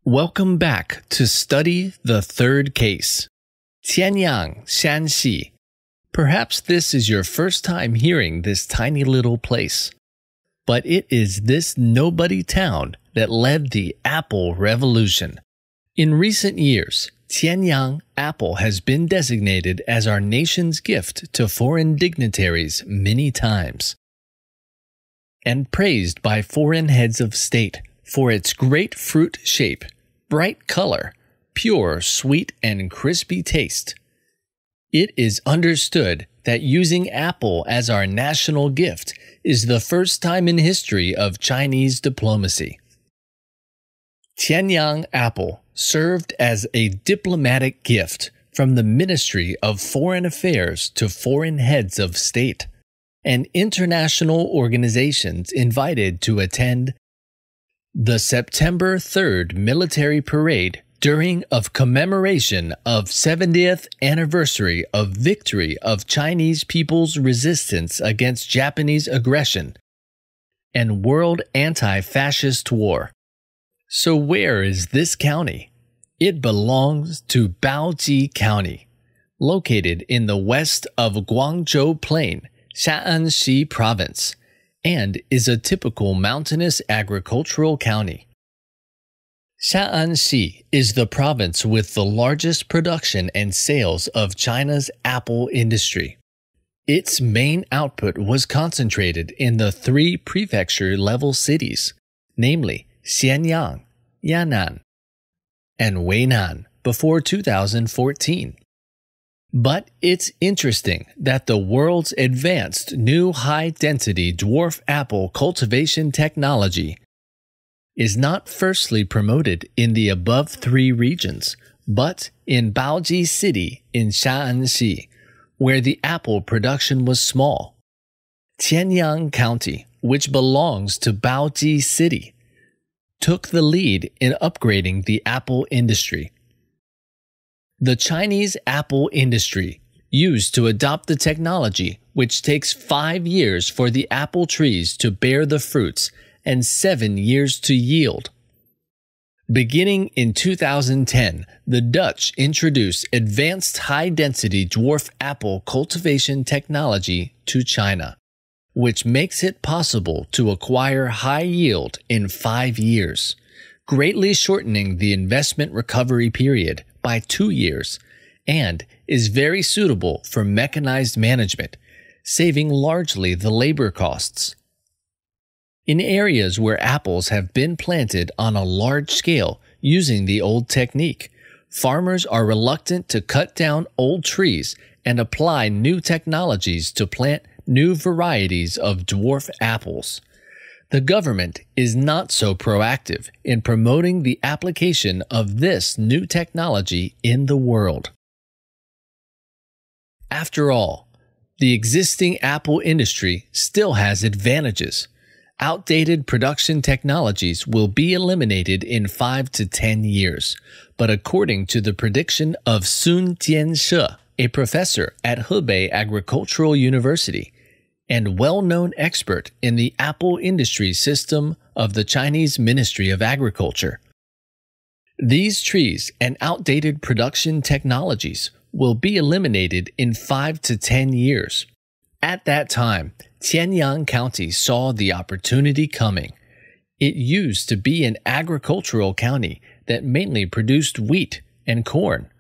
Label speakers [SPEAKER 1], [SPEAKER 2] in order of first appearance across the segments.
[SPEAKER 1] Welcome back to study the third case, Tianyang, Shanxi. Perhaps this is your first time hearing this tiny little place, but it is this nobody town that led the Apple Revolution. In recent years, Tianyang Apple has been designated as our nation's gift to foreign dignitaries many times, and praised by foreign heads of state for its great fruit shape, bright color, pure, sweet, and crispy taste. It is understood that using apple as our national gift is the first time in history of Chinese diplomacy. Tianyang apple served as a diplomatic gift from the Ministry of Foreign Affairs to foreign heads of state, and international organizations invited to attend the September 3rd military parade during of commemoration of 70th anniversary of victory of Chinese people's resistance against Japanese aggression and World Anti-Fascist War. So where is this county? It belongs to Baoji County, located in the west of Guangzhou Plain, Shaanxi Province, and is a typical mountainous agricultural county. Shaanxi is the province with the largest production and sales of China's apple industry. Its main output was concentrated in the three prefecture-level cities, namely Xianyang, Yan'an, and Weinan before 2014. But it's interesting that the world's advanced new high-density dwarf apple cultivation technology is not firstly promoted in the above three regions, but in Baoji City in Shaanxi, where the apple production was small. Tianyang County, which belongs to Baoji City, took the lead in upgrading the apple industry. The Chinese apple industry used to adopt the technology, which takes 5 years for the apple trees to bear the fruits and 7 years to yield. Beginning in 2010, the Dutch introduced advanced high-density dwarf apple cultivation technology to China, which makes it possible to acquire high yield in 5 years, greatly shortening the investment recovery period by 2 years, and is very suitable for mechanized management, saving largely the labor costs. In areas where apples have been planted on a large scale using the old technique, farmers are reluctant to cut down old trees and apply new technologies to plant new varieties of dwarf apples. The government is not so proactive in promoting the application of this new technology in the world. After all, the existing apple industry still has advantages. Outdated production technologies will be eliminated in 5 to 10 years, but according to the prediction of Sun Jianshe, a professor at Hebei Agricultural University, and well-known expert in the apple industry system of the Chinese Ministry of Agriculture, these trees and outdated production technologies will be eliminated in 5 to 10 years. At that time, Tianyang County saw the opportunity coming. It used to be an agricultural county that mainly produced wheat and corn.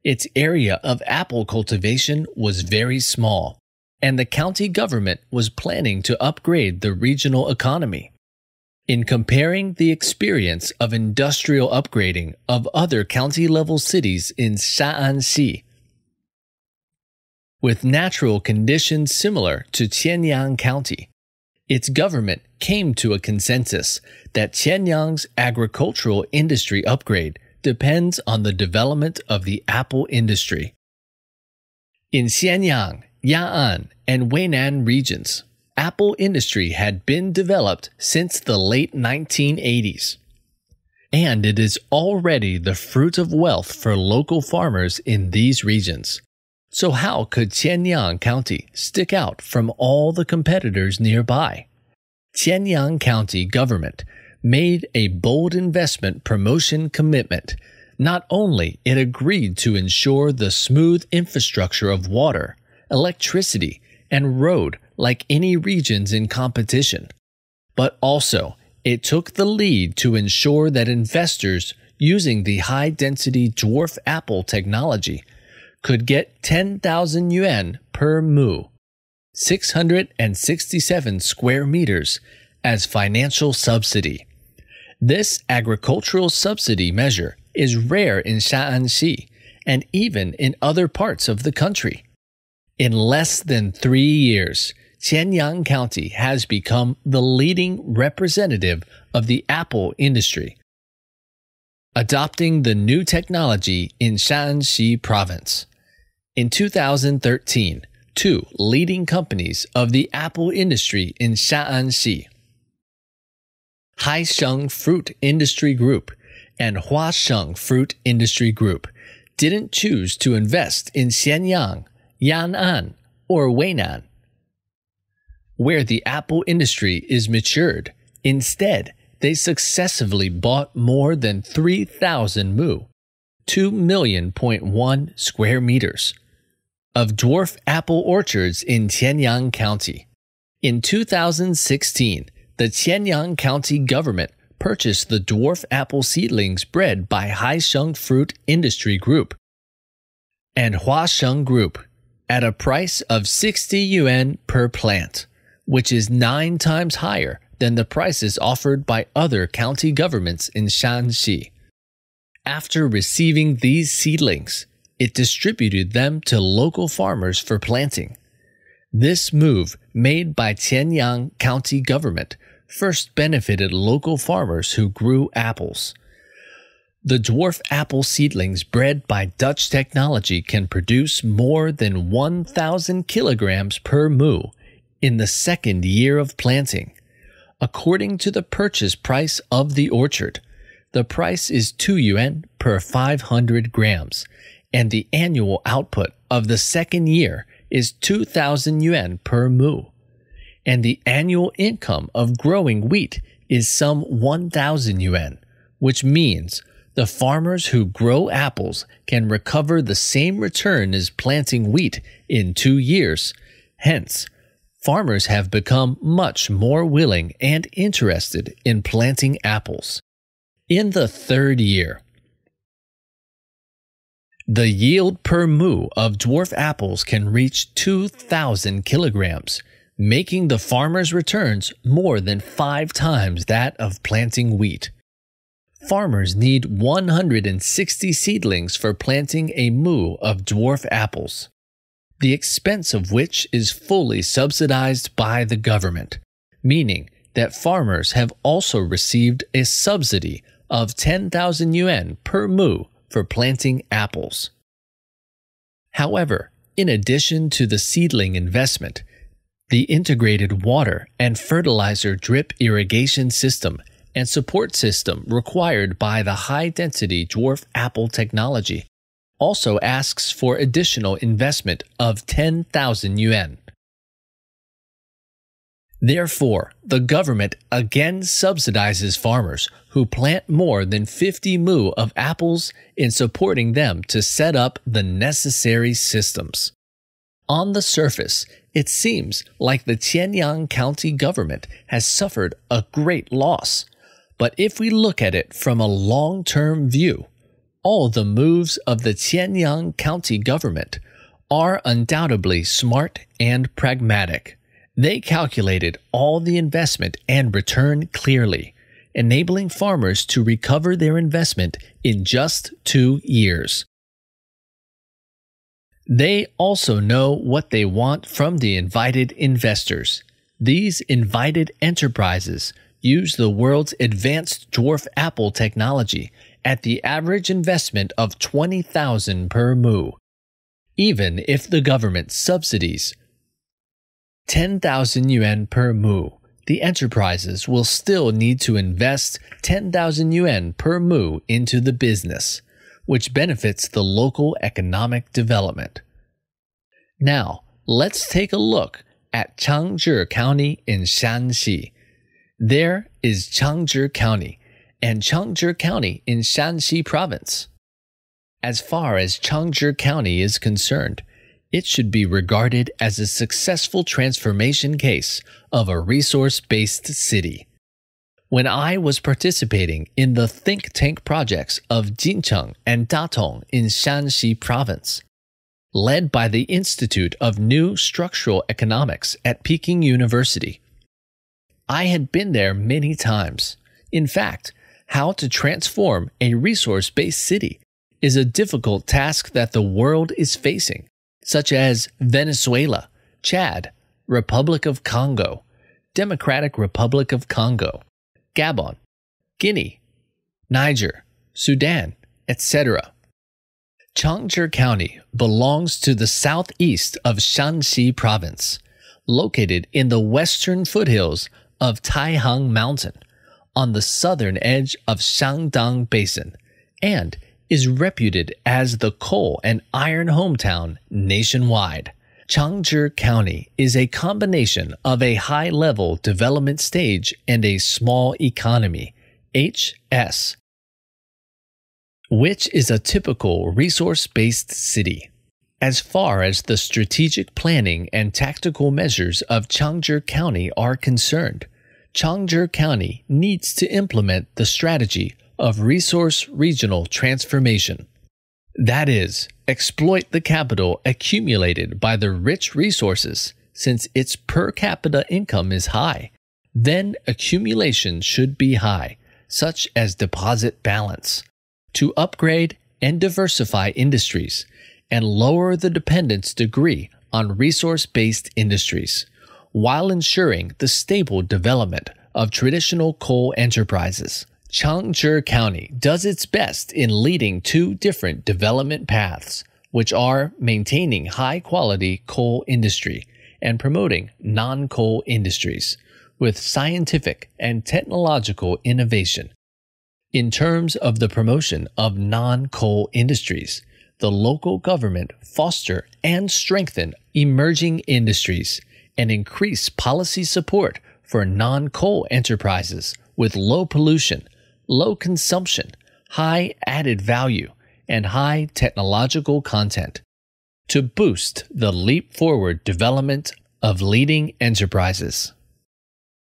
[SPEAKER 1] Its area of apple cultivation was very small, and the county government was planning to upgrade the regional economy. In comparing the experience of industrial upgrading of other county-level cities in Shaanxi, with natural conditions similar to Tianyang County, its government came to a consensus that Tianyang's agricultural industry upgrade depends on the development of the apple industry. In Xianyang, Yan'an, and Weinan regions, apple industry had been developed since the late 1980s, and it is already the fruit of wealth for local farmers in these regions. So how could Tianyang County stick out from all the competitors nearby? Tianyang County government made a bold investment promotion commitment. Not only it agreed to ensure the smooth infrastructure of water, electricity, and road like any regions in competition, but also it took the lead to ensure that investors using the high-density dwarf apple technology could get 10,000 yuan per mu, 667 square meters, as financial subsidy. This agricultural subsidy measure is rare in Shaanxi and even in other parts of the country. In less than 3 years, Qianyang County has become the leading representative of the apple industry, adopting the new technology in Shaanxi province. In 2013, two leading companies of the apple industry in Shaanxi, Haisheng Fruit Industry Group and Huasheng Fruit Industry Group, didn't choose to invest in Xianyang, Yan'an, or Weinan, where the apple industry is matured. Instead, they successfully bought more than 3,000 mu, 2,000,000.1 square meters, of dwarf apple orchards in Qianyang County. In 2016, the Qianyang County government purchased the dwarf apple seedlings bred by Haisheng Fruit Industry Group and Huasheng Group at a price of 60 yuan per plant, which is 9 times higher than the prices offered by other county governments in Shaanxi. After receiving these seedlings, it distributed them to local farmers for planting. This move, made by Qianyang County government, first benefited local farmers who grew apples. The dwarf apple seedlings bred by Dutch technology can produce more than 1,000 kilograms per mu in the second year of planting. According to the purchase price of the orchard, the price is 2 yuan per 500 grams, and the annual output of the second year is 2,000 yuan per mu. And the annual income of growing wheat is some 1,000 yuan, which means the farmers who grow apples can recover the same return as planting wheat in 2 years. Hence, farmers have become much more willing and interested in planting apples. In the third year, the yield per mu of dwarf apples can reach 2,000 kilograms, making the farmer's returns more than 5 times that of planting wheat. Farmers need 160 seedlings for planting a mu of dwarf apples, the expense of which is fully subsidized by the government, meaning that farmers have also received a subsidy of 10,000 yuan per mu for planting apples. However, in addition to the seedling investment, the integrated water and fertilizer drip irrigation system and support system required by the high-density dwarf apple technology also asks for additional investment of 10,000 yuan. Therefore, the government again subsidizes farmers who plant more than 50 mu of apples in supporting them to set up the necessary systems. On the surface, it seems like the Qianyang County government has suffered a great loss. But if we look at it from a long-term view, all the moves of the Qianyang County government are undoubtedly smart and pragmatic. They calculated all the investment and return clearly, enabling farmers to recover their investment in just 2 years. They also know what they want from the invited investors. These invited enterprises use the world's advanced dwarf apple technology at the average investment of 20,000 per mu. Even if the government subsidies 10,000 yuan per mu, the enterprises will still need to invest 10,000 yuan per mu into the business, which benefits the local economic development. Now, let's take a look at Changzhi County in Shaanxi. There is Changzhi County and Changzhi County in Shanxi Province. As far as Changzhi County is concerned, it should be regarded as a successful transformation case of a resource-based city. When I was participating in the think tank projects of Jincheng and Datong in Shanxi Province, led by the Institute of New Structural Economics at Peking University, I had been there many times. In fact, how to transform a resource-based city is a difficult task that the world is facing, such as Venezuela, Chad, Republic of Congo, Democratic Republic of Congo, Gabon, Guinea, Niger, Sudan, etc. Changzhi County belongs to the southeast of Shanxi Province, located in the western foothills of Taihang Mountain, on the southern edge of Shandong Basin, and is reputed as the coal and iron hometown nationwide. Changzhi County is a combination of a high-level development stage and a small economy, HS, which is a typical resource-based city. As far as the strategic planning and tactical measures of Changzhi County are concerned, Changzhi County needs to implement the strategy of resource regional transformation. That is, exploit the capital accumulated by the rich resources since its per capita income is high. Then accumulation should be high, such as deposit balance, to upgrade and diversify industries and lower the dependence degree on resource-based industries, while ensuring the stable development of traditional coal enterprises. Changzhi County does its best in leading two different development paths, which are maintaining high-quality coal industry and promoting non-coal industries with scientific and technological innovation. In terms of the promotion of non-coal industries, the local government foster and strengthen emerging industries and increase policy support for non-coal enterprises with low pollution, low consumption, high added value, and high technological content to boost the leap forward development of leading enterprises.